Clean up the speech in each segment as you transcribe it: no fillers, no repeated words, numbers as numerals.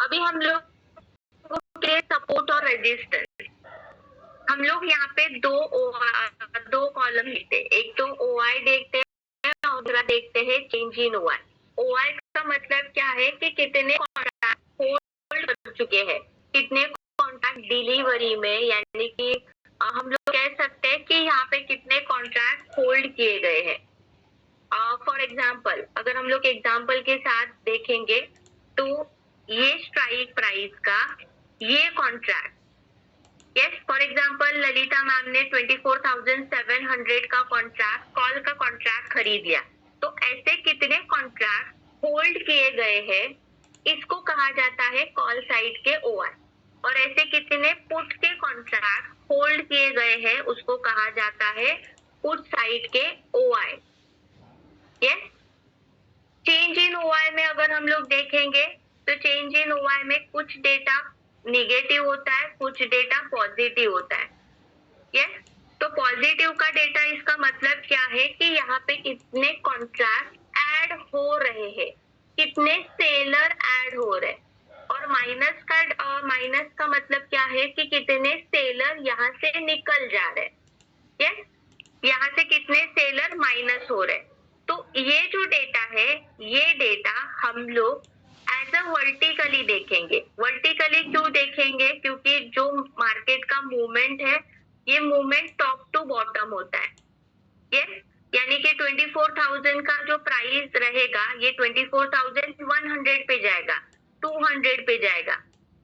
अभी हम लोग के सपोर्ट और रेजिस्टेंस, हम लोग यहाँ पे दो कॉलम लिखते हैं, एक तो OI देखते हैं और दूसरा देखते हैं चेंज इन OI। OI का मतलब क्या है कि कितने कॉन्ट्रैक्ट होल्ड कर चुके हैं, कितने कॉन्ट्रैक्ट डिलीवरी में, यानी कि हम लोग कह सकते हैं कि यहाँ पे कितने कॉन्ट्रैक्ट होल्ड किए गए हैं। फॉर एग्जाम्पल, अगर हम लोग एग्जाम्पल के साथ देखेंगे तो ये स्ट्राइक प्राइस का ये contract, yes, for example Lalita ma'am ने 24,700 का कॉन्ट्रैक्ट, कॉल का कॉन्ट्रैक्ट खरीद लिया, तो ऐसे कितने कॉन्ट्रैक्ट होल्ड किए गए हैं, इसको कहा जाता है कॉल साइड के OI। और ऐसे कितने पुट के कॉन्ट्रैक्ट होल्ड किए गए हैं, उसको कहा जाता है पुट साइड के OI। Yes, change in OI में अगर हम लोग देखेंगे तो चेंज इन OI में कुछ डेटा निगेटिव होता है, कुछ डेटा पॉजिटिव होता है। यस, तो पॉजिटिव का डेटा, इसका मतलब क्या है कि यहाँ पे कितने कॉन्ट्रैक्ट ऐड हो रहे हैं, कितने सेलर ऐड हो रहे हैं। और माइनस का मतलब क्या है कि कितने सेलर यहाँ से निकल जा रहे हैं। यस, यहाँ से कितने सेलर माइनस हो रहे हैं। तो ये जो डेटा है, ये डेटा हम लोग एज अ वर्टिकली देखेंगे। वर्टिकली क्यों देखेंगे? क्योंकि जो मार्केट का मूवमेंट है, ये मूवमेंट टॉप टू बॉटम होता है। यस, यानी कि 24,000 का जो प्राइस रहेगा, ये 24,100 पे जाएगा, 200 पे जाएगा,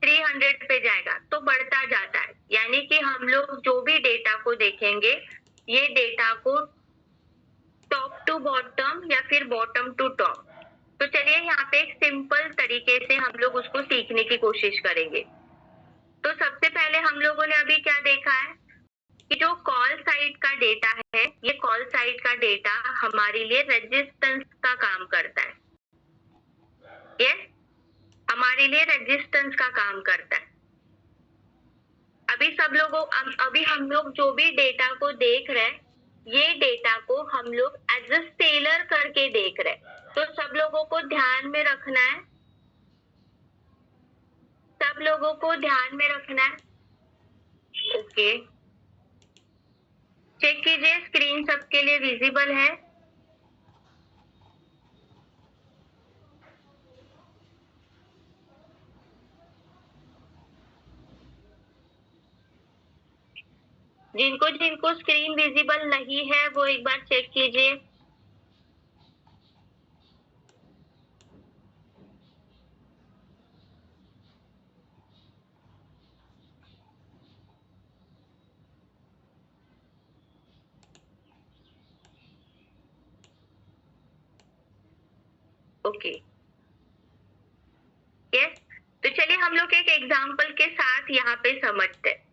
300 पे जाएगा, तो बढ़ता जाता है। यानी कि हम लोग जो भी डेटा को देखेंगे, ये डेटा को टॉप टू बॉटम या फिर बॉटम टू टॉप। तो चलिए यहाँ पे एक सिंपल तरीके से हम लोग उसको सीखने की कोशिश करेंगे। तो सबसे पहले हम लोगों ने अभी क्या देखा है कि जो कॉल साइड का डेटा है, ये कॉल साइड का डेटा हमारे लिए रेजिस्टेंस का काम करता है। यस, हमारे लिए रेजिस्टेंस का काम करता है। अभी हम लोग जो भी डेटा को देख रहे हैं, ये डेटा को हम लोग एज अ सेलर करके देख रहे हैं। तो सब लोगों को ध्यान में रखना है, सब लोगों को ध्यान में रखना है। ओके, चेक कीजिए स्क्रीन सबके लिए विजिबल है। जिनको जिनको स्क्रीन विजिबल नहीं है वो एक बार चेक कीजिए। ओके, यस, तो चलिए हम लोग एक एग्जांपल के साथ यहाँ पे समझते हैं।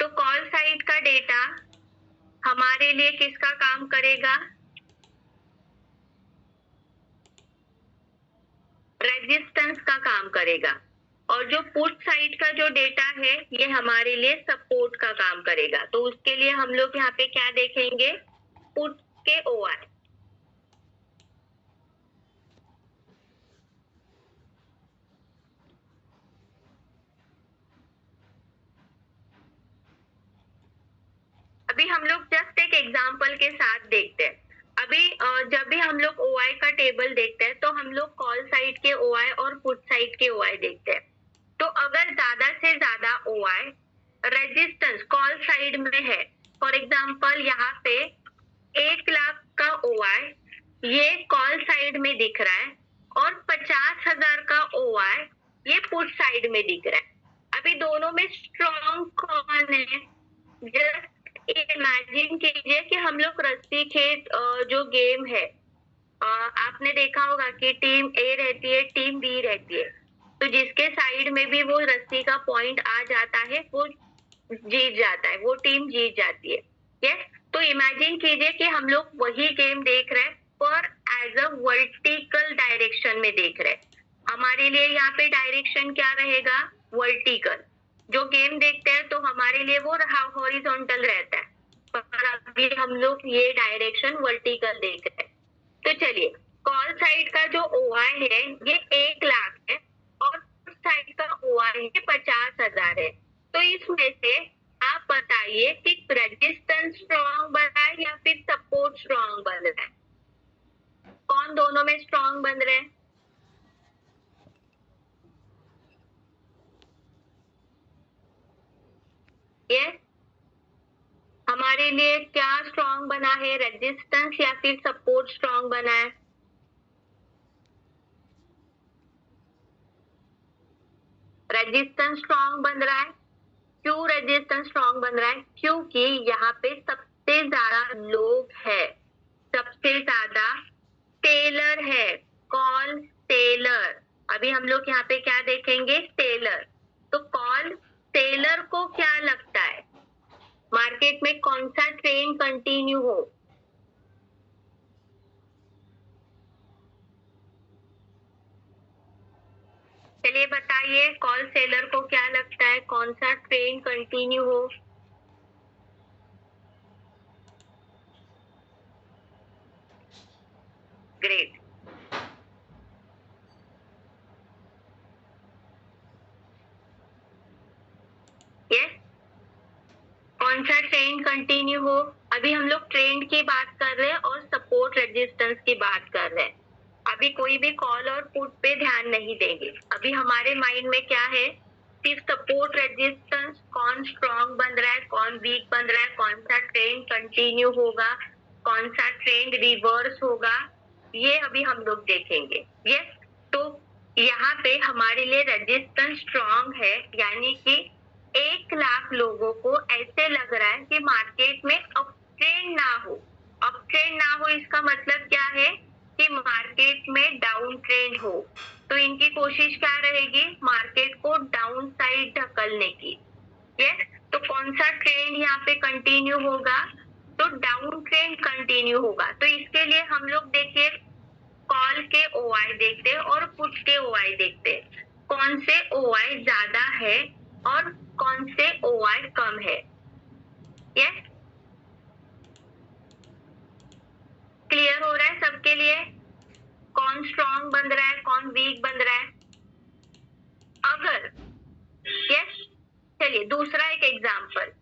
तो कॉल साइड का डेटा हमारे लिए किसका काम करेगा? रेजिस्टेंस का काम करेगा। और जो पुट साइड का जो डेटा है, ये हमारे लिए सपोर्ट का काम करेगा। तो उसके लिए हम लोग यहाँ पे क्या देखेंगे? पुट के OI। अभी हम लोग जस्ट एक एग्जांपल के साथ देखते हैं। अभी जब भी हम लोग OI का टेबल देखते हैं तो हम लोग कॉल साइड के OI और पुट साइड के OI देखते हैं। तो अगर ज्यादा से ज्यादा OI रेजिस्टेंस कॉल साइड में है, फॉर एग्जांपल यहाँ पे 1 लाख का OI ये कॉल साइड में दिख रहा है और 50,000 का OI ये पुट साइड में दिख रहा है। अभी दोनों में स्ट्रॉन्ग कौन है? जस्ट इमेजिन कीजिए कि हम लोग रस्सी खेत जो गेम है, आपने देखा होगा कि टीम A रहती है, टीम B रहती है। तो जिसके साइड में भी वो रस्सी का पॉइंट आ जाता है वो जीत जाता है, वो टीम जीत जाती है। यस, तो इमेजिन कीजिए कि हम लोग वही गेम देख रहे हैं पर एज अ वर्टिकल डायरेक्शन में देख रहे हैं। हमारे लिए यहाँ पे डायरेक्शन क्या रहेगा? वर्टिकल। जो गेम देखते हैं तो हमारे लिए वो हॉरिजॉन्टल रहता है, पर अभी हम लोग ये डायरेक्शन वर्टिकल देख रहे हैं। तो चलिए, कॉल साइड का जो OI है ये 1 लाख है ये 50,000 है। तो इसमें से आप बताइए कि रेजिस्टेंस स्ट्रॉन्ग बना है या फिर सपोर्ट स्ट्रॉन्ग बन रहा है? कौन दोनों में स्ट्रॉन्ग बन रहे हैं? यस, हमारे लिए क्या स्ट्रॉन्ग बना है, रेजिस्टेंस या फिर सपोर्ट स्ट्रॉन्ग बना है? रेजिस्टेंस स्ट्रॉन्ग बन रहा है। क्यों रेजिस्टेंस स्ट्रॉन्ग बन रहा है? क्योंकि यहाँ पे सबसे ज्यादा लोग है, सबसे ज्यादा सेलर है, कॉल सेलर। अभी हम लोग यहाँ पे क्या देखेंगे? सेलर। तो कॉल सेलर को क्या लगता है मार्केट में कौन सा ट्रेंड कंटिन्यू हो? चलिए बताइए, कॉल सेलर को क्या लगता है कौन सा ट्रेंड कंटिन्यू हो? ग्रेट। यस, कौन सा ट्रेंड कंटिन्यू हो? अभी हम लोग ट्रेंड की बात कर रहे हैं और सपोर्ट रेजिस्टेंस की बात कर रहे हैं। अभी कोई भी कॉल और पुट पे ध्यान नहीं देंगे। अभी हमारे माइंड में क्या है? सिर्फ सपोर्ट रेजिस्टेंस, कौन स्ट्रॉन्ग बन रहा है, कौन वीक बन रहा है, कौन सा ट्रेंड कंटिन्यू होगा, कौन सा ट्रेंड रिवर्स होगा, ये अभी हम लोग देखेंगे। यस, तो यहाँ पे हमारे लिए रेजिस्टेंस स्ट्रॉन्ग है, यानी कि 1 लाख लोगों को ऐसे लग रहा है कि मार्केट में अप ट्रेंड ना हो। अप ट्रेंड ना हो इसका मतलब क्या है? कि मार्केट में डाउन ट्रेंड हो। तो इनकी कोशिश क्या रहेगी? मार्केट को डाउन साइड ढकलने की। यस, तो कौन सा ट्रेंड यहाँ पे कंटिन्यू होगा? तो डाउन ट्रेंड कंटिन्यू होगा। तो इसके लिए हम लोग देखिए, कॉल के ओआई देखते हैं और पुट के ओआई देखते हैं। कौन से ओआई ज्यादा है और कौन से ओआई कम है? यस, क्लियर हो रहा है सबके लिए? कौन स्ट्रॉन्ग बन रहा है, कौन वीक बन रहा है? अगर यस, चलिए दूसरा एक एग्जांपल।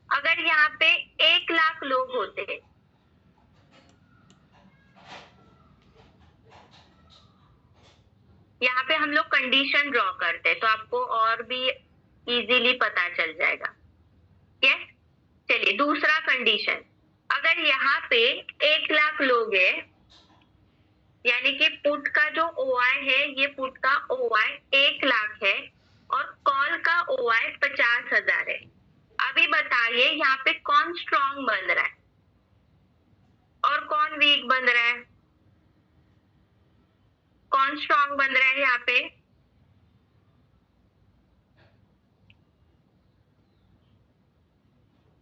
अगर यहाँ पे 1 लाख लोग होते हैं, यहाँ पे हम लोग कंडीशन ड्रॉ करते हैं तो आपको और भी इजीली पता चल जाएगा। यस, चलिए दूसरा कंडीशन। अगर यहाँ पे 1 लाख लोग है, यानी कि पुट का जो ओआई है, ये पुट का ओआई 1 लाख है और कॉल का ओआई 50,000 है। अभी बताइए यहाँ पे कौन स्ट्रॉन्ग बन रहा है और कौन वीक बन रहा है? कौन स्ट्रॉन्ग बन रहा है यहाँ पे?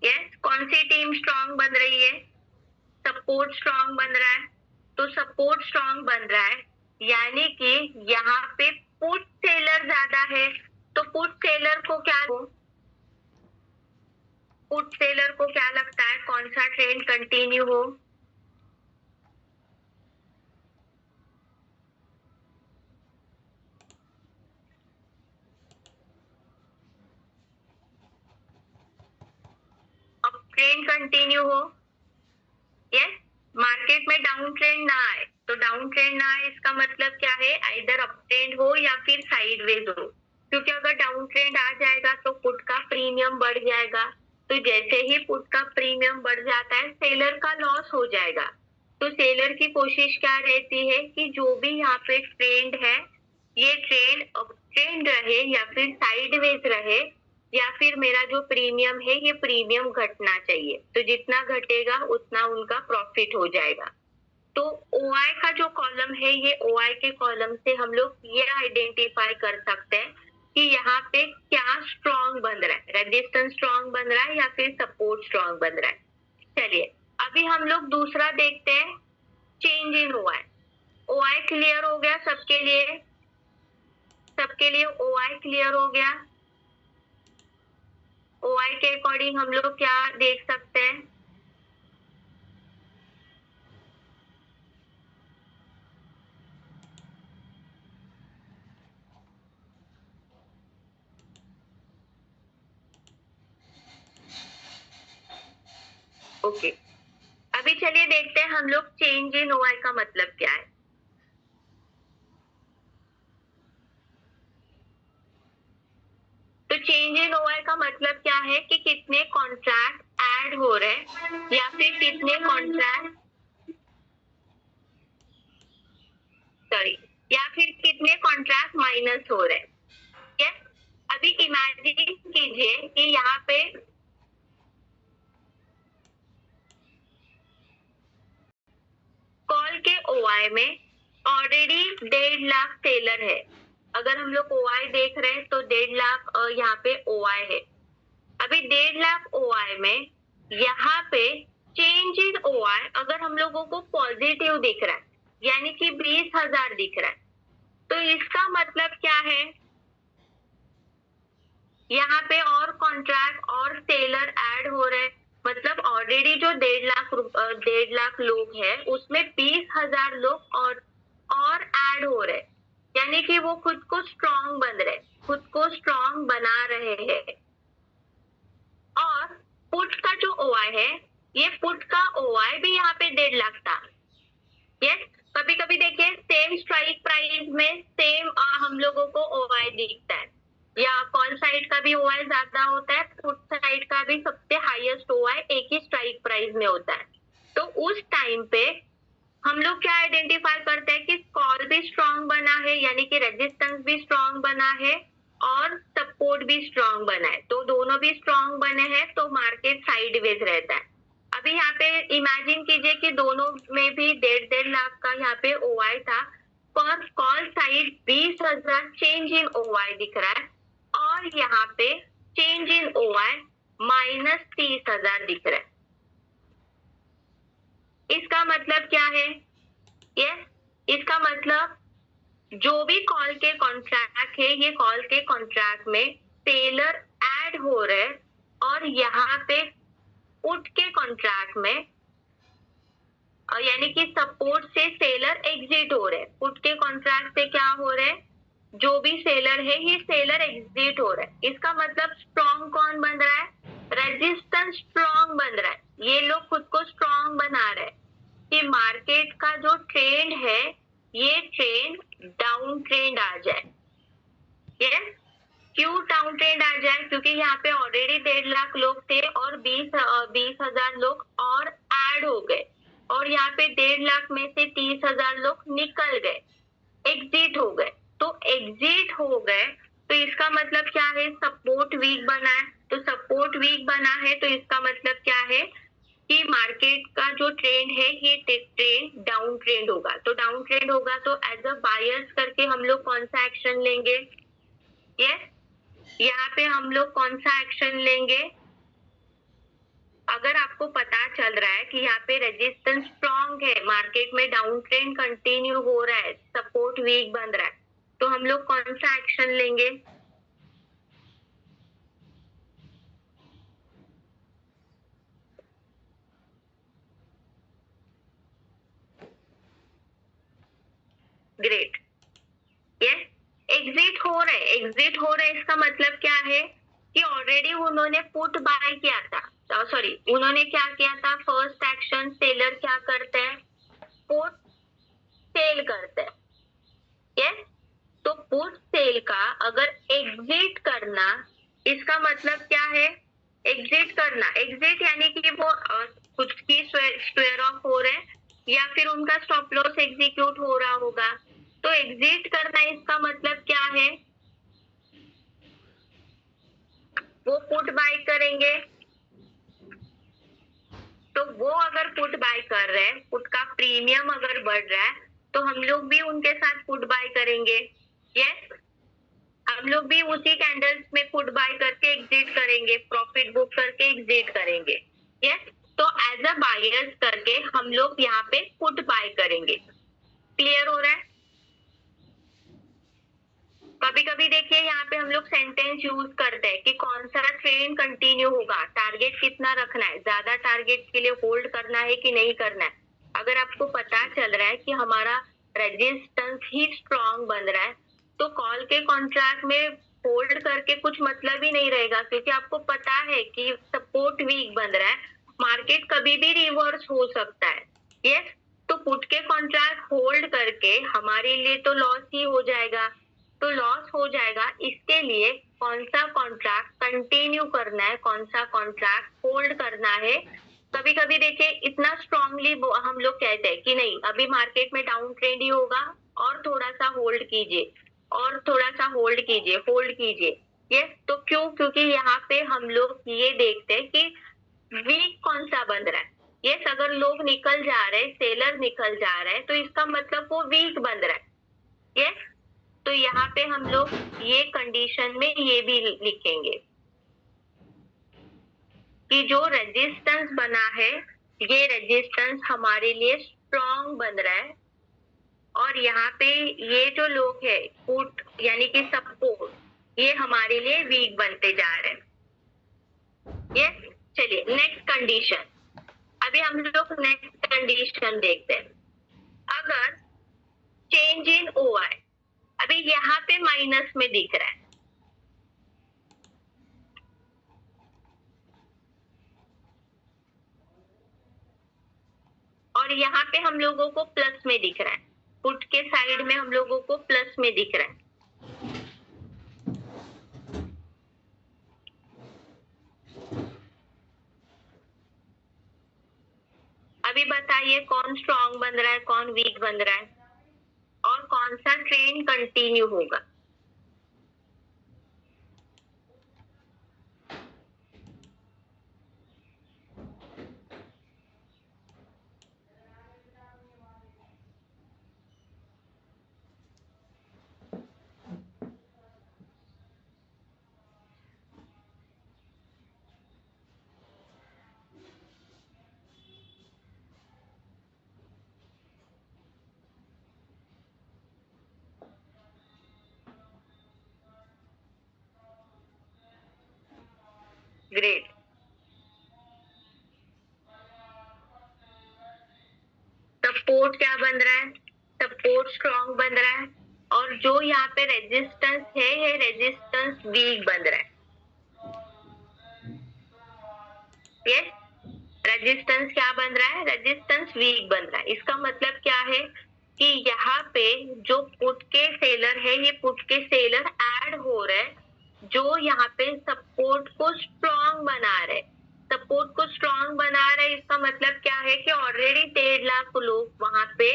यस, कौन सी टीम स्ट्रॉन्ग बन रही है? सपोर्ट स्ट्रॉन्ग बन रहा है। तो सपोर्ट स्ट्रॉन्ग बन रहा है, यानी कि यहाँ पे पुट सेलर ज्यादा है। तो पुट सेलर को क्या, पुट सेलर को क्या लगता है कौन सा ट्रेंड कंटिन्यू हो? अब ट्रेंड कंटिन्यू हो। यस, मार्केट में डाउन ट्रेंड ना आए। तो डाउन ट्रेंड ना आए इसका मतलब क्या है? आइदर अप ट्रेंड हो या फिर साइडवेज हो। क्योंकि अगर डाउन ट्रेंड आ जाएगा तो पुट का प्रीमियम बढ़ जाएगा। तो जैसे ही पुट का प्रीमियम बढ़ जाता है, सेलर का लॉस हो जाएगा। तो सेलर की कोशिश क्या रहती है कि जो भी यहाँ पे ट्रेंड है, ये ट्रेंड अप ट्रेंड रहे या फिर साइडवेज रहे, या फिर मेरा जो प्रीमियम है ये प्रीमियम घटना चाहिए। तो जितना घटेगा उतना उनका प्रॉफिट हो जाएगा। तो ओआई का जो कॉलम है, ये ओआई के कॉलम से हम लोग ये आइडेंटिफाई कर सकते हैं कि यहाँ पे क्या स्ट्रॉन्ग बन रहा है, रेजिस्टेंस स्ट्रॉन्ग बन रहा है या फिर सपोर्ट स्ट्रॉन्ग बन रहा है। चलिए अभी हम लोग दूसरा देखते हैं, change in OI. OI clear हो गया सबके लिए? सबके लिए ओआई क्लियर हो गया? ओआई के अकॉर्डिंग हम लोग क्या देख सकते हैं? ओके, अभी चलिए देखते हैं हम लोग चेंज इन ओआई का मतलब क्या है। तो चेंज इन ओआई का मतलब क्या है कि कितने कॉन्ट्रैक्ट ऐड हो रहे हैं या फिर कितने कॉन्ट्रैक्ट या फिर कितने कॉन्ट्रैक्ट माइनस हो रहे हैं। yes? अभी इमेजिन कीजिए कि यहाँ पे कॉल के ओआई में ऑलरेडी 1.5 लाख सेलर है। अगर हम लोग ओआई देख रहे हैं तो 1.5 लाख यहाँ पे ओआई है। अभी 1.5 लाख ओआई में यहाँ पे चेंज इन ओआई अगर हम लोगों को पॉजिटिव दिख रहा है यानी कि 20,000 दिख रहा है, तो इसका मतलब क्या है, यहाँ पे और कॉन्ट्रैक्ट और सेलर ऐड हो रहे हैं। मतलब ऑलरेडी जो 1.5 लाख लोग हैं उसमें 20,000 लोग और ऐड हो रहे हैं, यानी कि वो खुद को स्ट्रॉन्ग बन रहे, खुद को स्ट्रॉन्ग बना रहे हैं। और पुट का जो ओआई है, ये पुट का ओआई भी यहाँ पे 1.5 लाख था। यस, कभी कभी देखिए सेम स्ट्राइक प्राइस में सेम हम लोगों को ओआई दिखता है, या कॉल साइड का भी ओआई ज्यादा होता है, पुट साइड का भी सबसे हाईएस्ट ओआई एक ही स्ट्राइक प्राइस में होता है। तो उस टाइम पे हम लोग क्या आइडेंटिफाई करते हैं कि कॉल भी स्ट्रॉन्ग बना है यानी कि रेजिस्टेंस भी स्ट्रॉन्ग बना है और सपोर्ट भी स्ट्रॉन्ग बना है, तो दोनों भी स्ट्रॉन्ग बने हैं तो मार्केट साइडवेज रहता है। अभी यहाँ पे इमेजिन कीजिए कि दोनों में भी 1.5 लाख का यहाँ पे ओआई था, पर call side 20,000 change in OI दिख रहा है और यहाँ पे चेंज इन ओआई -30,000 दिख रहा है। इसका मतलब क्या है? यस, इसका मतलब जो भी कॉल के कॉन्ट्रैक्ट है, ये कॉल के कॉन्ट्रैक्ट में सेलर ऐड हो रहे हैं और यहाँ पे पुट के कॉन्ट्रैक्ट में यानी कि सपोर्ट से सेलर एग्जिट हो रहे हैं। पुट के कॉन्ट्रैक्ट से क्या हो रहे हैं, जो भी सेलर है ये सेलर एग्जिट हो रहा है। इसका मतलब स्ट्रॉन्ग कौन बन रहा है, रेजिस्टेंस स्ट्रॉन्ग बन रहा है। ये लोग खुद को स्ट्रॉन्ग बना रहे हैं कि मार्केट का जो ट्रेंड है ये ट्रेंड डाउन ट्रेंड आ जाए। यस, क्यों डाउन ट्रेंड आ जाए, क्योंकि यहाँ पे ऑलरेडी 1.5 लाख लोग थे और 20,000 लोग और ऐड हो गए और यहाँ पे 1.5 लाख में से 30,000 लोग निकल गए, एग्जिट हो गए। तो एग्जिट हो गए तो इसका मतलब क्या है, सपोर्ट वीक बना है। तो सपोर्ट वीक बना है तो इसका मतलब क्या है कि मार्केट का जो ट्रेंड है ये ट्रेंड डाउन ट्रेंड होगा। तो डाउन ट्रेंड होगा तो एज अ बायर्स करके हम लोग कौन सा एक्शन लेंगे, यस, यहाँ पे हम लोग कौन सा एक्शन लेंगे। अगर आपको पता चल रहा है कि यहाँ पे रेजिस्टेंस स्ट्रॉन्ग है, मार्केट में डाउन ट्रेंड कंटिन्यू हो रहा है, सपोर्ट वीक बन रहा है, तो हम लोग कौन सा एक्शन लेंगे, ग्रेट। यस, एग्जिट हो रहे, एग्जिट हो रहे इसका मतलब क्या है कि ऑलरेडी उन्होंने पुट बाय किया था, सॉरी उन्होंने क्या किया था, फर्स्ट एक्शन सेलर क्या करते हैं, पुट सेल करते हैं। यस, तो पुट सेल का अगर एग्जिट करना, इसका मतलब क्या है, एग्जिट करना, एग्जिट यानी कि वो कुछ की स्क्वायर ऑफ हो रहे हैं या फिर उनका स्टॉप लॉस एग्जीक्यूट हो रहा होगा। तो एग्जिट करना इसका मतलब क्या है, वो पुट बाय करेंगे। तो वो अगर पुट बाय कर रहे हैं, पुट का प्रीमियम अगर बढ़ रहा है तो हम लोग भी उनके साथ पुट बाय करेंगे। यस, हम लोग भी उसी कैंडल्स में पुट बाय करके एग्जिट करेंगे, प्रॉफिट बुक करके एग्जिट करेंगे। यस, तो एज अ बायर्स करके हम लोग यहाँ पे पुट बाय करेंगे। क्लियर हो रहा है? कभी कभी देखिए यहाँ पे हम लोग सेंटेंस यूज करते हैं कि कौन सा ट्रेंड कंटिन्यू होगा, टारगेट कितना रखना है, ज्यादा टारगेट के लिए होल्ड करना है कि नहीं करना है। अगर आपको पता चल रहा है कि हमारा रेजिस्टेंस ही स्ट्रॉन्ग बन रहा है तो कॉल के कॉन्ट्रैक्ट में होल्ड करके कुछ मतलब ही नहीं रहेगा, क्योंकि आपको पता है कि सपोर्ट वीक बन रहा है, मार्केट कभी भी रिवर्स हो सकता है। यस, तो पुट के कॉन्ट्रैक्ट होल्ड करके हमारे लिए तो लॉस ही हो जाएगा। तो लॉस हो जाएगा, इसके लिए कौन सा कॉन्ट्रैक्ट कंटिन्यू करना है, कौन सा कॉन्ट्रैक्ट होल्ड करना है। कभी कभी देखिए इतना स्ट्रांगली हम लोग कहते हैं कि नहीं अभी मार्केट में डाउन ट्रेंड ही होगा और थोड़ा सा होल्ड कीजिए, और थोड़ा सा होल्ड कीजिए, होल्ड कीजिए। यस, तो क्यों? क्योंकि यहाँ पे हम लोग ये देखते हैं कि वीक कौन सा बन रहा है। यस, अगर लोग निकल जा रहे हैं, सेलर निकल जा रहे हैं, तो इसका मतलब वो वीक बन रहा है। यस, तो यहाँ पे हम लोग ये कंडीशन में ये भी लिखेंगे कि जो रेजिस्टेंस बना है ये रेजिस्टेंस हमारे लिए स्ट्रॉन्ग बन रहा है, और यहाँ पे ये जो लोग है पुट यानी कि सपोर्ट, ये हमारे लिए वीक बनते जा रहे हैं। यस, चलिए नेक्स्ट कंडीशन। अभी हम लोग नेक्स्ट कंडीशन देखते हैं। अगर चेंज इन ओआई अभी यहाँ पे माइनस में दिख रहा है, और यहाँ पे हम लोगों को प्लस में दिख रहा है, पुट के साइड में हम लोगों को प्लस में दिख रहा है। अभी बताइए कौन स्ट्रॉन्ग बन रहा है, कौन वीक बन रहा है, और कौन सा ट्रेंड कंटिन्यू होगा। ग्रेट। सपोर्ट क्या बन रहा है? सपोर्ट स्ट्रॉन्ग बन रहा है, और जो यहाँ पे रेजिस्टेंस है ये रेजिस्टेंस वीक बन रहा है। यस, रेजिस्टेंस क्या बन रहा है? रेजिस्टेंस वीक बन रहा है। इसका मतलब क्या है कि यहाँ पे जो पुट के सेलर है ये पुट के सेलर ऐड हो रहे हैं, जो यहाँ पे सपोर्ट को स्ट्रॉन्ग बना रहे। सपोर्ट को स्ट्रॉन्ग बना रहे इसका मतलब क्या है कि ऑलरेडी 1.5 लाख लोग वहां पे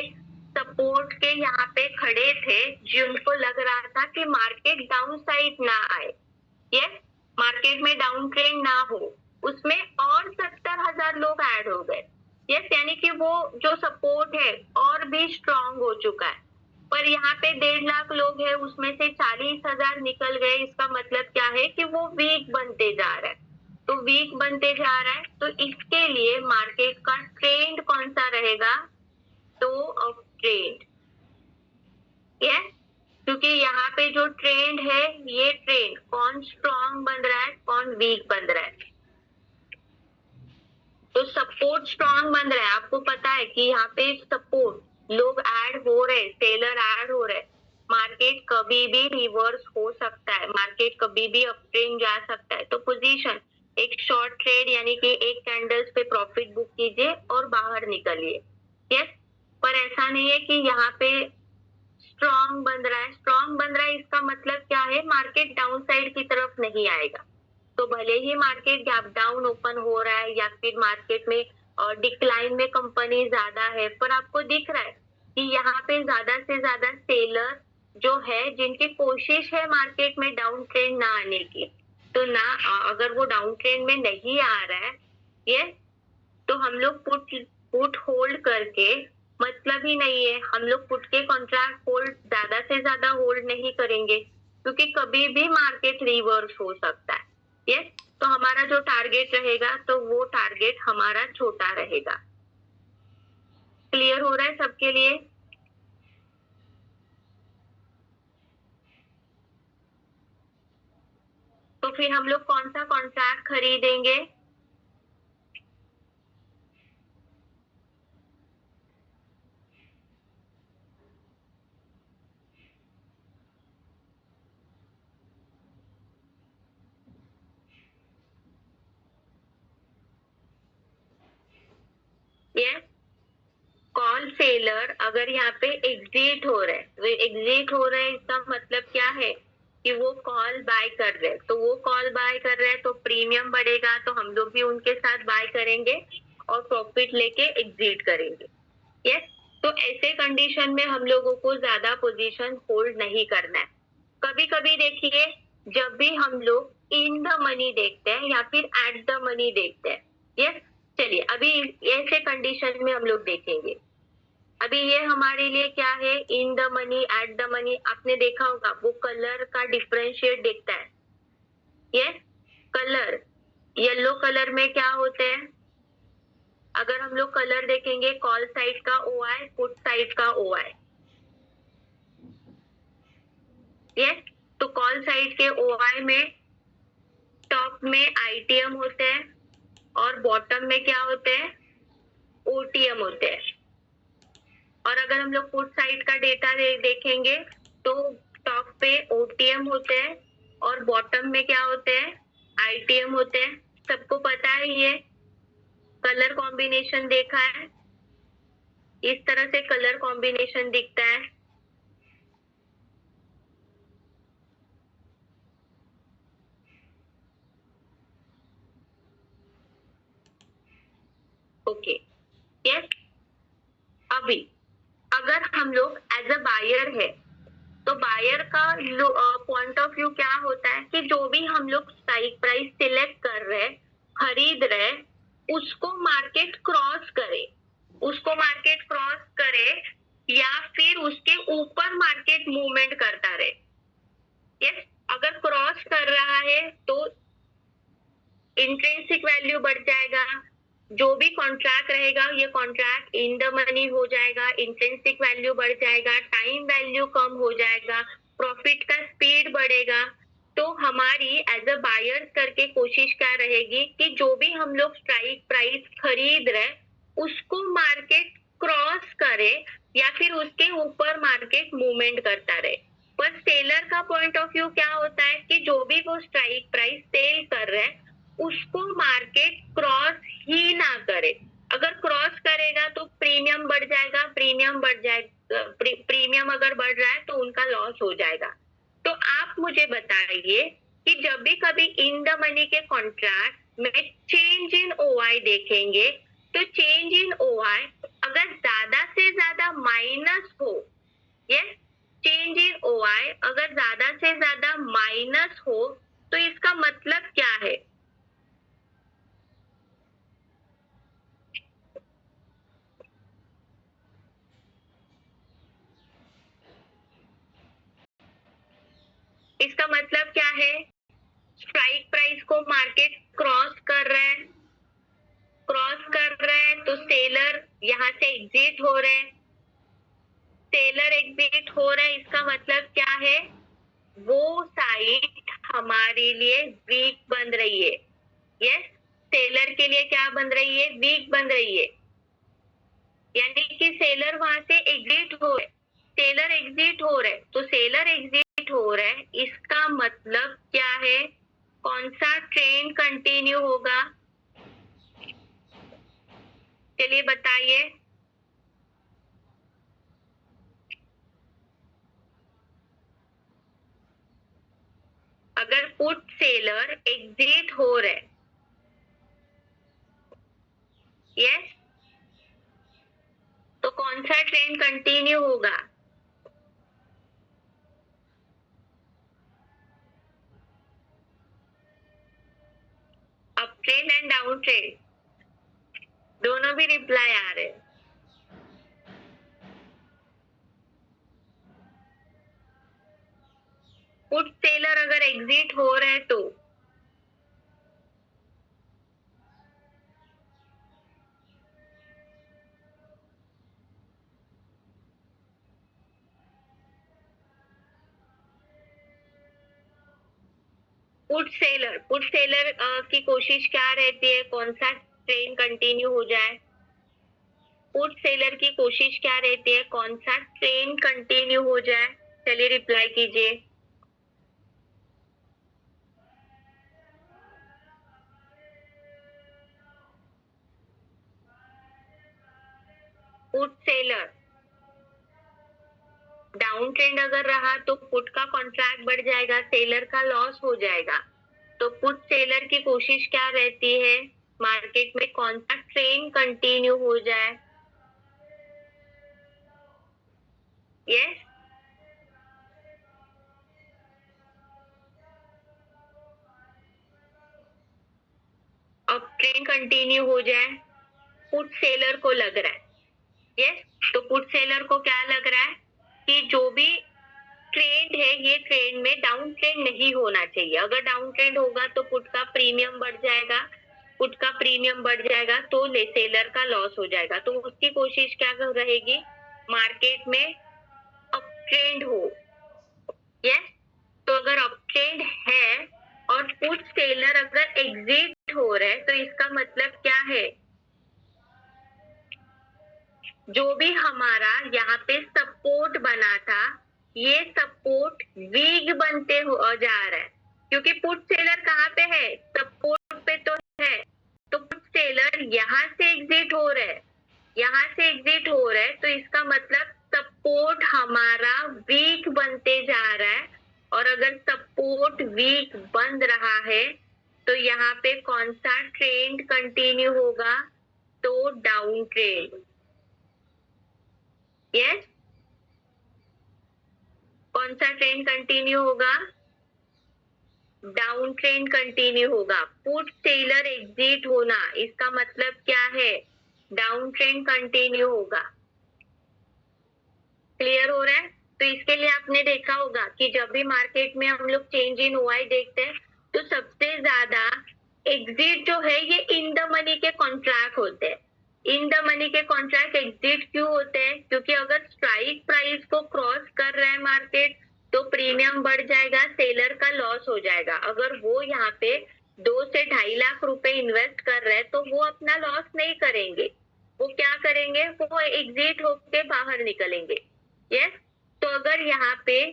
सपोर्ट के यहाँ पे खड़े थे, जिनको लग रहा था कि मार्केट डाउन साइड ना आए। यस, मार्केट में डाउन ट्रेंड ना हो, उसमें और 70,000 लोग ऐड हो गए। यस, यानी कि वो जो सपोर्ट है और भी स्ट्रॉन्ग हो चुका है। पर यहाँ पे 1.5 लाख लोग हैं, उसमें से 40,000 निकल गए। इसका मतलब क्या है कि वो वीक बनते जा रहा है। तो वीक बनते जा रहा है, तो इसके लिए मार्केट का ट्रेंड कौन सा रहेगा? तो ऑफ ट्रेंड। यस, क्योंकि यहाँ पे जो ट्रेंड है ये ट्रेंड कौन स्ट्रॉन्ग बन रहा है, कौन वीक बन रहा है। तो सपोर्ट स्ट्रॉन्ग बन रहा है। आपको पता है कि यहाँ पे सपोर्ट लोग ऐड हो रहे, सेलर ऐड हो रहे। मार्केट कभी भी रिवर्स हो सकता है, मार्केट कभी भी अप ट्रेंड जा सकता है। तो पोजीशन एक शॉर्ट ट्रेड यानी कि एक कैंडल्स पे प्रॉफिट बुक कीजिए और बाहर निकलिए। यस, पर ऐसा नहीं है कि यहाँ पे स्ट्रॉन्ग बन रहा है। स्ट्रॉन्ग बन रहा है इसका मतलब क्या है? मार्केट डाउन साइड की तरफ नहीं आएगा। तो भले ही मार्केट गैप डाउन ओपन हो रहा है या फिर मार्केट में डिक्लाइन में कंपनी ज्यादा है, पर आपको दिख रहा है कि यहाँ पे ज्यादा से ज्यादा सेलर जो है जिनकी कोशिश है मार्केट में डाउन ट्रेंड ना आने की। तो ना अगर वो डाउन ट्रेंड में नहीं आ रहा है ये, तो हम लोग पुट पुट होल्ड करके मतलब ही नहीं है। हम लोग पुट के कॉन्ट्रैक्ट होल्ड ज्यादा से ज्यादा होल्ड नहीं करेंगे, क्योंकि कभी भी मार्केट रिवर्स हो सकता है। यस, तो हमारा जो टारगेट रहेगा तो वो टारगेट हमारा छोटा रहेगा। क्लियर हो रहा है सबके लिए? तो फिर हम लोग कौन सा कॉन्ट्रैक्ट खरीदेंगे? यस, कॉल सेलर अगर यहाँ पे एग्जिट हो रहा है, एग्जिट हो रहा है इसका मतलब क्या है कि वो कॉल बाय कर रहे हैं, तो वो कॉल बाय कर रहे हैं तो प्रीमियम बढ़ेगा, तो हम लोग भी उनके साथ बाय करेंगे और प्रॉफिट लेके एग्जिट करेंगे। यस, तो ऐसे कंडीशन में हम लोगों को ज्यादा पोजीशन होल्ड नहीं करना है। कभी कभी देखिए, जब भी हम लोग इन द मनी देखते हैं या फिर एट द मनी देखते हैं, यस, चलिए अभी ऐसे कंडीशन में हम लोग देखेंगे। अभी ये हमारे लिए क्या है, in the money, at the money. आपने देखा होगा वो कलर का डिफरेंशिएट दिखता है। यस, कलर, येलो कलर में क्या होते हैं, अगर हम लोग कलर देखेंगे, कॉल साइड का OI, पुट साइड का OI। यस, तो कॉल साइड के OI में टॉप में ITM होते हैं और बॉटम में क्या होते हैं, OTM होते हैं। और अगर हम लोग पुट साइड का डेटा देखेंगे तो टॉप पे OTM होते हैं और बॉटम में क्या होते हैं, ITM होते हैं। सबको पता है ये कलर कॉम्बिनेशन देखा है, इस तरह से कलर कॉम्बिनेशन दिखता है। Okay, yes. अभी अगर हम लोग एज अ बायर है तो बायर का पॉइंट ऑफ व्यू क्या होता है कि जो भी हम लोग स्ट्राइक प्राइस सिलेक्ट कर रहे हैं, खरीद रहे, उसको मार्केट क्रॉस करे, उसको मार्केट क्रॉस करे या फिर उसके ऊपर मार्केट मूवमेंट करता रहे। यस, अगर क्रॉस कर रहा है तो इंट्रिंसिक वैल्यू बढ़ जाएगा, जो भी कॉन्ट्रैक्ट रहेगा ये कॉन्ट्रैक्ट इन द मनी हो जाएगा, इंट्रिंसिक वैल्यू बढ़ जाएगा, टाइम वैल्यू कम हो जाएगा, प्रॉफिट का स्पीड बढ़ेगा। तो हमारी एज अ बायर्स करके कोशिश क्या रहेगी कि जो भी हम लोग स्ट्राइक प्राइस खरीद रहे उसको मार्केट क्रॉस करे या फिर उसके ऊपर मार्केट मूवमेंट करता रहे। पर सेलर का पॉइंट ऑफ व्यू क्या होता है कि जो भी वो स्ट्राइक प्राइस सेल कर रहे हैं उसको मार्केट क्रॉस ही ना करे। अगर क्रॉस करेगा तो प्रीमियम बढ़ जाएगा, प्रीमियम अगर बढ़ रहा है तो उनका लॉस हो जाएगा। तो आप मुझे बताइए कि जब भी कभी इन द मनी के कॉन्ट्रैक्ट में चेंज इन OI देखेंगे तो चेंज इन OI अगर ज्यादा से ज्यादा माइनस हो, यस, चेंज इन OI अगर ज्यादा से ज्यादा माइनस हो तो इसका मतलब क्या है? इसका मतलब क्या है, स्ट्राइक प्राइस को मार्केट क्रॉस कर रहे हैं, क्रॉस कर रहे हैं तो सेलर यहाँ से एग्जिट हो रहे हैं, सेलर एग्जिट हो रहे हैं इसका मतलब क्या है, वो साइड हमारे लिए वीक बन रही है। यस, सेलर के लिए क्या बन रही है, वीक बन रही है, यानी कि सेलर वहां से एग्जिट हो रहे, सेलर एग्जिट हो रहे, तो सेलर एग्जिट हो रहे इसका मतलब क्या है, कौन सा ट्रेंड कंटिन्यू होगा, चलिए बताइए। अगर पुट सेलर एग्जिट हो रहे, यस, तो कौन सा ट्रेंड कंटिन्यू होगा, up trend and down trend, दोनों भी रिप्लाई आ रहे हैं। पुट सेलर अगर एग्जिट हो रहे तो पुट सेलर की कोशिश क्या रहती है, कौन सा ट्रेंड कंटिन्यू हो जाए, पुट सेलर की कोशिश क्या रहती है, कौन सा ट्रेंड कंटिन्यू हो जाए, चलिए रिप्लाई कीजिए। पुट सेलर डाउन ट्रेंड अगर रहा तो पुट का कॉन्ट्रैक्ट बढ़ जाएगा, सेलर का लॉस हो जाएगा। तो पुट सेलर की कोशिश क्या रहती है, मार्केट में कौन सा ट्रेंड कंटिन्यू हो जाए। यस, अब ट्रेंड कंटिन्यू हो जाए, पुट सेलर को लग रहा है। यस, तो पुट सेलर को क्या लग रहा है कि जो भी ट्रेंड है ये ट्रेंड में डाउन ट्रेंड नहीं होना चाहिए। अगर डाउन ट्रेंड होगा तो पुट का प्रीमियम बढ़ जाएगा, पुट का प्रीमियम बढ़ जाएगा तो सेलर का लॉस हो जाएगा। तो उसकी कोशिश क्या रहेगी, मार्केट में अप ट्रेंड हो। यस, तो अगर अप ट्रेंड है और पुट सेलर अगर एग्जिट हो रहे तो इसका मतलब क्या है, जो भी हमारा यहाँ पे सपोर्ट बना था ये सपोर्ट वीक बनते जा रहा है, क्योंकि पुट सेलर कहाँ पे है, सपोर्ट पे तो है। तो पुट सेलर यहाँ से एग्जिट हो रहे, यहाँ से एग्जिट हो रहे, तो इसका मतलब सपोर्ट हमारा वीक बनते जा रहा है। और अगर सपोर्ट वीक बन रहा है तो यहाँ पे कौन सा ट्रेंड कंटिन्यू होगा, तो डाउन ट्रेंड। यस, कौन सा ट्रेंड कंटिन्यू होगा, डाउन ट्रेंड कंटिन्यू होगा। पुट सेलर एग्जिट होना इसका मतलब क्या है, डाउन ट्रेंड कंटिन्यू होगा। क्लियर हो रहा है। तो इसके लिए आपने देखा होगा कि जब भी मार्केट में हम लोग चेंज इन ओआई देखते हैं तो सबसे ज्यादा एग्जिट जो है ये इन द मनी के कॉन्ट्रैक्ट होते हैं। इन द मनी के कॉन्ट्रैक्ट एग्जिट क्यों होते हैं, क्योंकि अगर स्ट्राइक प्राइस को क्रॉस कर रहा है मार्केट तो प्रीमियम बढ़ जाएगा, सेलर का लॉस हो जाएगा। अगर वो यहाँ पे 2 से 2.5 लाख रुपए इन्वेस्ट कर रहे हैं तो वो अपना लॉस नहीं करेंगे, वो क्या करेंगे, वो एग्जिट होके बाहर निकलेंगे। यस, तो अगर यहाँ पे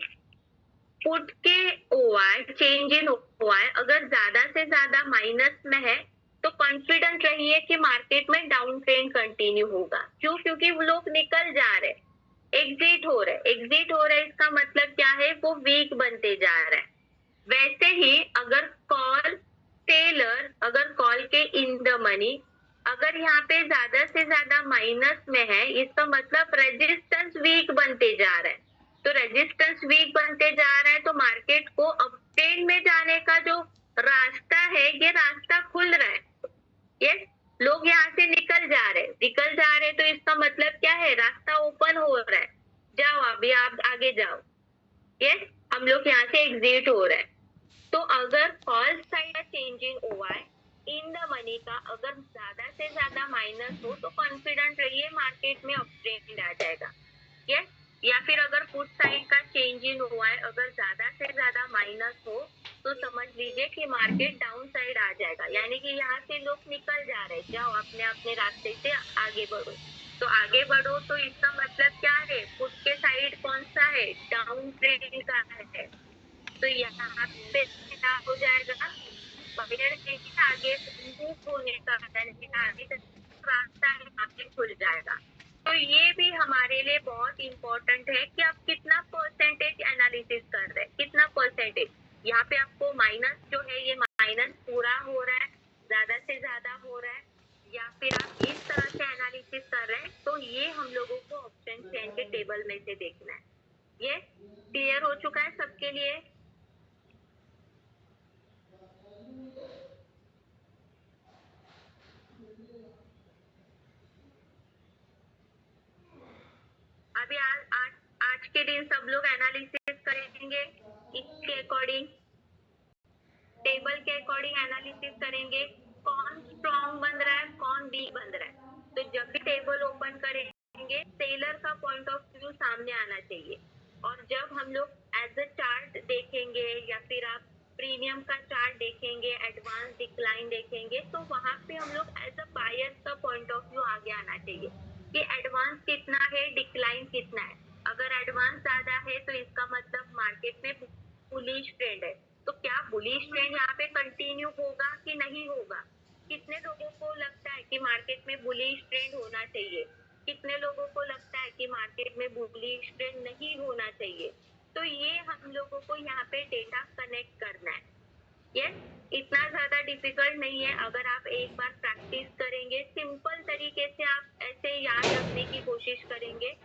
पुट के ओआई, चेंज इन ओआई अगर ज्यादा से ज्यादा माइनस में है तो कॉन्फिडेंट रहिए कि मार्केट में डाउन ट्रेंड कंटिन्यू होगा। क्यों, क्योंकि वो लोग निकल जा रहे, एग्जिट हो रहे, एग्जिट हो रहे इसका मतलब क्या है, वो वीक बनते जा रहा है। वैसे ही अगर कॉल सेलर, अगर कॉल के इन द मनी अगर यहाँ पे ज्यादा से ज्यादा माइनस में है इसका मतलब रेजिस्टेंस वीक बनते जा रहा है। तो रेजिस्टेंस वीक बनते जा रहा है तो मार्केट को अपट्रेंड में जाने का जो रास्ता है ये रास्ता खुल रहा है। यस, लोग यहाँ से निकल जा रहे तो इसका मतलब क्या है, रास्ता ओपन हो रहा है, जाओ अभी आप आगे जाओ। यस, हम लोग यहाँ से एग्जिट हो रहे हैं। तो अगर call side change in OI in the money का अगर ज्यादा से ज्यादा माइनस हो तो कॉन्फिडेंट रहिए मार्केट में अपट्रेंड आ जाएगा। यस, या फिर अगर पुट साइड का चेंज इन ओआई अगर ज्यादा से ज्यादा माइनस हो तो समझ लीजिए कि मार्केट डाउन साइड आ जाएगा, यानी कि यहाँ से लोग निकल जा रहे, जाओ अपने अपने रास्ते से आगे बढ़ो। तो आगे बढ़ो तो इसका मतलब क्या है, पुट के साइड कौन सा है, डाउन ट्रेंड का है। तो यहाँ पे क्या हो जाएगा, बायर के आगे मूव होने का आगे का रास्ता यहाँ पे खुल जाएगा। तो ये भी हमारे लिए बहुत इंपॉर्टेंट है कि आप कितना परसेंटेज एनालिसिस कर रहे हैं, कितना परसेंटेज। यहाँ पे आपको माइनस जो है ये माइनस पूरा हो रहा है, ज्यादा से ज्यादा हो रहा है, या फिर आप इस तरह से एनालिसिस कर रहे हैं, तो ये हम लोगों को ऑप्शन चेन के टेबल में से देखना है। ये क्लियर हो चुका है सबके लिए। अभी आज के दिन सब लोग एनालिसिस करेंगे, इसके अकॉर्डिंग टेबल के अकॉर्डिंग एनालिसिस करेंगे, कौन स्ट्रॉन्ग बन रहा है कौन वीक बन रहा है। तो जब भी टेबल ओपन करेंगे सेलर का पॉइंट ऑफ व्यू सामने आना चाहिए। और जब हम लोग एज अ चार्ट देखेंगे या फिर आप प्रीमियम का चार्ट देखेंगे, एडवांस डिक्लाइन देखेंगे, तो वहां पे हम लोग एज अ बायर का पॉइंट ऑफ व्यू आगे आना चाहिए कि एडवांस कितना है, डिक्लाइन कितना है। अगर एडवांस ज्यादा है तो इसका मतलब मार्केट में बुलिश ट्रेंड है। तो क्या बुलिश ट्रेंड यहाँ पे कंटिन्यू होगा कि नहीं होगा, कितने लोगों को लगता है कि मार्केट में बुलिश ट्रेंड होना चाहिए, कितने लोगों को लगता है कि मार्केट में बुलिश ट्रेंड नहीं होना चाहिए, तो ये हम लोगों को यहाँ पे डेटा कनेक्ट करना है। यस, इतना ज्यादा डिफिकल्ट नहीं है। अगर आप एक बार प्रैक्टिस करेंगे, सिंपल तरीके से आप ऐसे याद रखने की कोशिश करेंगे,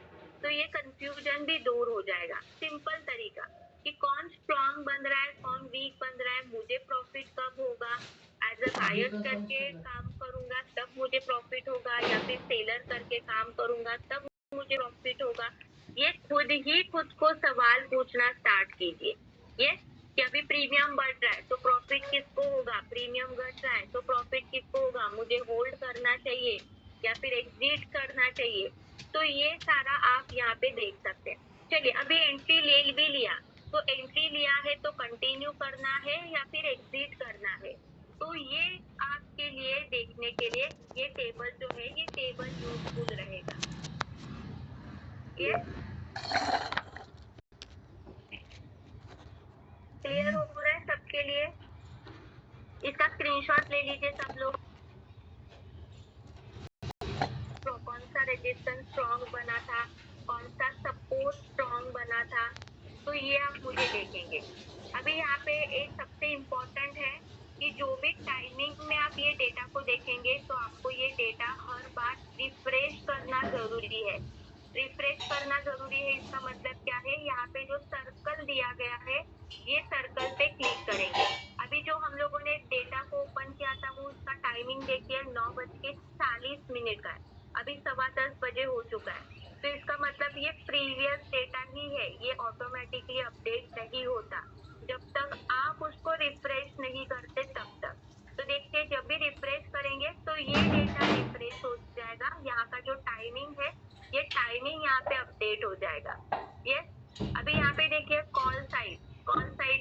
तो ये कंफ्यूजन भी दूर हो जाएगा। सिंपल तरीका कि कौन स्ट्रॉन्ग बन रहा है, कौन वीक बन रहा है, मुझे प्रॉफिट कब होगा, एज अ बायर करके काम करूंगा तब मुझे प्रॉफिट होगा, या फिर सेलर करके काम करूंगा तब मुझे प्रॉफिट होगा। ये खुद ही खुद को सवाल पूछना स्टार्ट कीजिए। ये कि अभी प्रीमियम बढ़ रहा है तो प्रॉफिट किसको होगा, प्रीमियम घट रहा है तो प्रॉफिट किसको होगा, मुझे होल्ड करना चाहिए या फिर एग्जिट करना चाहिए। तो ये सारा आप यहाँ पे देख सकते हैं। चलिए, अभी एंट्री ले भी लिया, तो एंट्री लिया है तो कंटिन्यू करना है या फिर एग्जिट करना है, तो ये आपके लिए देखने के लिए ये टेबल जो है, ये टेबल यूजफुल रहेगा। ये क्लियर हो रहा है सबके लिए? इसका स्क्रीनशॉट ले लीजिए सब लोग। कौन सा रेजिस्टेंस स्ट्रॉन्ग बना था, कौन सा सपोर्ट स्ट्रॉन्ग बना था, तो ये आप मुझे देखेंगे। अभी यहाँ पे एक सबसे इम्पोर्टेंट है कि जो भी टाइमिंग में आप ये डेटा को देखेंगे, तो आपको ये डेटा हर बार रिफ्रेश करना जरूरी है। रिफ्रेश करना जरूरी है, इसका मतलब क्या है, यहाँ पे जो सर्कल दिया गया है, ये सर्कल पे क्लिक करेंगे। अभी जो हम लोगों ने डेटा को ओपन किया था, वो उसका टाइमिंग देखिए 9:40 का है। अभी 10:15 बजे हो चुका है, तो इसका मतलब ये प्रीवियस डेटा ही है, ये ऑटोमेटिकली अपडेट नहीं होता जब तक आप उसको रिफ्रेश नहीं करते तब तक। तो देखिए, जब भी रिफ्रेश करेंगे तो ये डेटा रिफ्रेश हो जाएगा, यहाँ का जो टाइमिंग है, ये टाइमिंग यहाँ पे अपडेट हो जाएगा। ये अभी यहाँ पे देखिए कॉल साइड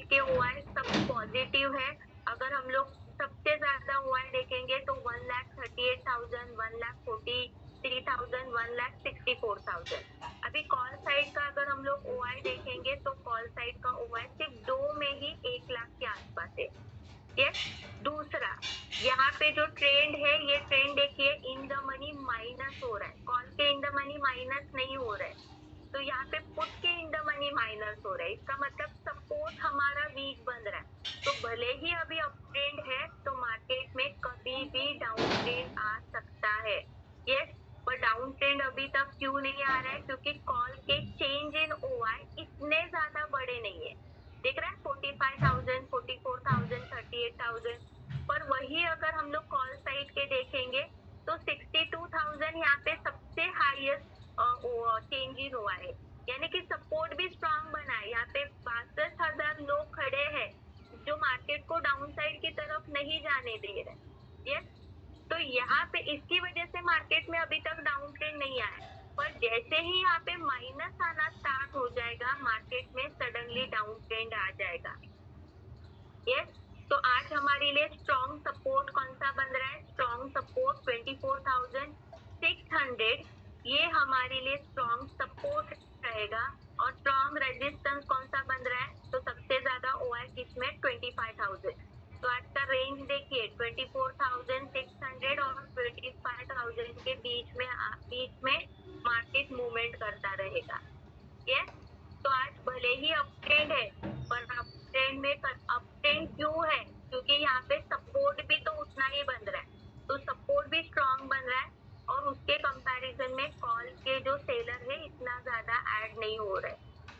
के ओआई सब पॉजिटिव है। अगर हम लोग सबसे ज्यादा ओआई देखेंगे तो 1,38,000, 1,43,000, 1,64,000। अभी कॉल साइड का अगर हम लोग ओआई देखेंगे तो कॉल साइड का ओआई सिर्फ 2 में ही 1 लाख के आसपास है। यस, दूसरा यहाँ पे जो ट्रेंड है, ये ट्रेंड देखिए इन द मनी माइनस हो रहा है, कॉल के इन द मनी माइनस नहीं हो रहा है, तो यहाँ पे पुट के इन द मनी माइनस हो रहा है। इसका मतलब सपोर्ट हमारा वीक बन रहा है। तो भले ही अभी अप ट्रेंड है, तो मार्केट में कभी भी डाउन ट्रेंड आ सकता है। यस, पर डाउन ट्रेंड अभी तक क्यों नहीं आ रहा है, क्योंकि कॉल के चेंज इन ओआई इतने ज्यादा बड़े नहीं है। देख रहे हैं 45,000, 44,000, 38,000। पर वही अगर हम लोग कॉल साइड के देखेंगे तो 62,000 यहाँ पे सबसे हाईएस्ट चेंज इन हुआ है, यानी कि सपोर्ट भी स्ट्रांग बना है। यहाँ पे 62,000 लोग खड़े हैं जो मार्केट को डाउन साइड की तरफ नहीं जाने दे रहे। यस, तो यहाँ पे इसकी वजह से मार्केट में अभी तक डाउन ट्रेंड नहीं आया, पर जैसे ही यहाँ पे माइनस आना स्टार्ट हो जाएगा, मार्केट में सडनली डाउन ट्रेंड आ जाएगा। यस, तो आज हमारे लिए स्ट्रॉन्ग सपोर्ट कौन सा बन रहा है, स्ट्रॉन्ग सपोर्ट 24,600, ये हमारे लिए स्ट्रॉन्ग सपोर्ट रहेगा। और स्ट्रॉन्ग रेजिस्टेंस कौन सा बन रहा है, तो सबसे ज्यादा ओआई किसमें, 25,000। तो आज का रेंज देखिए 24,600 और 25,000 के बीच में मार्केट मूवमेंट करता रहेगा। यस, तो आज भले ही अप ट्रेंड है, पर अप ट्रेंड क्यों है, क्योंकि यहाँ पे सपोर्ट भी तो उतना ही बन रहा है, तो सपोर्ट भी स्ट्रॉन्ग बन रहा है, और उसके कंपैरिजन में कॉल के जो सेलर है इतना ज्यादा ऐड नहीं हो रहा है,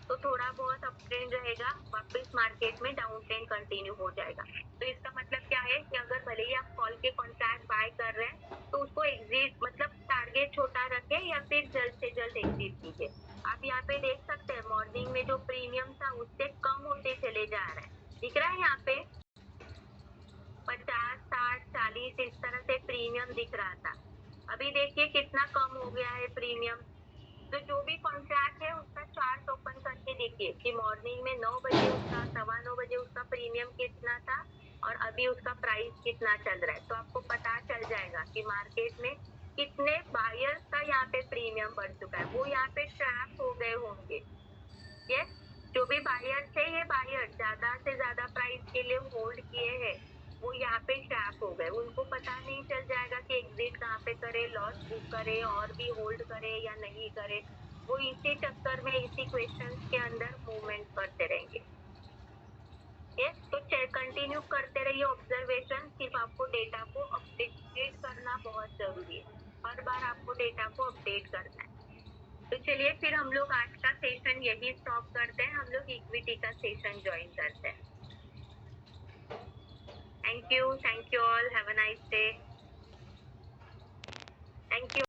तो थोड़ा बहुत अप ट्रेंड रहेगा, वापस मार्केट में डाउन ट्रेंड कंटिन्यू हो जाएगा। तो इसका मतलब क्या है कि अगर भले ही आप कॉल के कॉन्ट्रैक्ट बाय कर रहे हैं, तो उसको एग्जिट मतलब टारगेट छोटा रखें या फिर जल्द से जल्द एग्जिट कीजिए। आप यहाँ पे देख सकते हैं मॉर्निंग में जो प्रीमियम था उससे कम होते चले जा रहा है, दिख रहा है यहाँ पे 50, 60, 40 इस तरह से प्रीमियम दिख रहा था। अभी देखिए कितना कम हो गया है प्रीमियम। तो जो भी कॉन्ट्रैक्ट है उसका चार्ट ओपन करके देखिए कि मॉर्निंग में 9 बजे उसका, 9:15 बजे उसका प्रीमियम कितना था और अभी उसका प्राइस कितना चल रहा है, तो आपको पता चल जाएगा कि मार्केट में कितने बायर्स का यहाँ पे प्रीमियम बढ़ चुका है। वो यहाँ पे ट्रैप हो गए होंगे। यस, जो भी बायर्स है, ये बायर्स ज्यादा से ज्यादा प्राइस के लिए होल्ड किए हैं, वो यहाँ पे ट्रैप हो गए, उनको पता नहीं चल जाएगा कि एग्जिट कहाँ पे करे, लॉस बुक करे और भी होल्ड करे या नहीं करे। वो इसी चक्कर में इसी क्वेश्चंस के अंदर मूवमेंट करते रहेंगे। यस, तो कंटिन्यू करते रहिए ऑब्जर्वेशन। सिर्फ आपको डेटा को अपडेट करना बहुत जरूरी है, हर बार आपको डेटा को अपडेट करना है। तो चलिए फिर हम लोग आज का सेशन यही स्टॉप करते हैं, हम लोग इक्विटी का सेशन ज्वाइन करते हैं। Thank you all, have a nice day. Thank you.